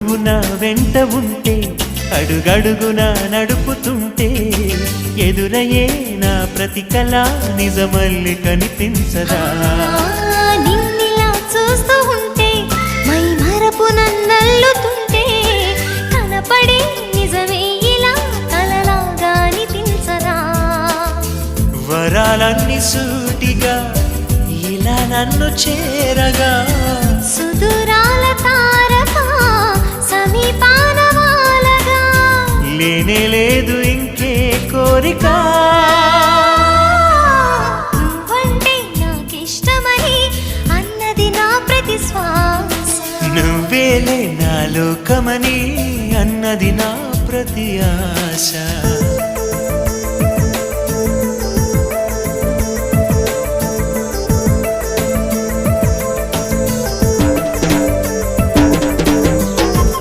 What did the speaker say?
నా వెంట ఉంటే అడుగడుగున నడుపుతుంటే ఎదురయ్యే నా ప్రతి కళ నిజమల్లి కనిపించదా నిన్నిలా చూస్తూ ఉంటే మై మరపు నన్నల్లుతుంటే కనపడే నిజమే ఇలా కలలాగా అనిపించదా వరాలన్నీ సూటిగా ఇలా నన్ను చేరగా సుదూరాల తారక సమీపాన వాలగా లేనే లేదు ఇంకే కోరిక నువ్వంటే నాకిష్టమని అన్నది నా ప్రతి శ్వాస నువ్వేలే నా లోకమని అన్నది నా ప్రతి ఆశ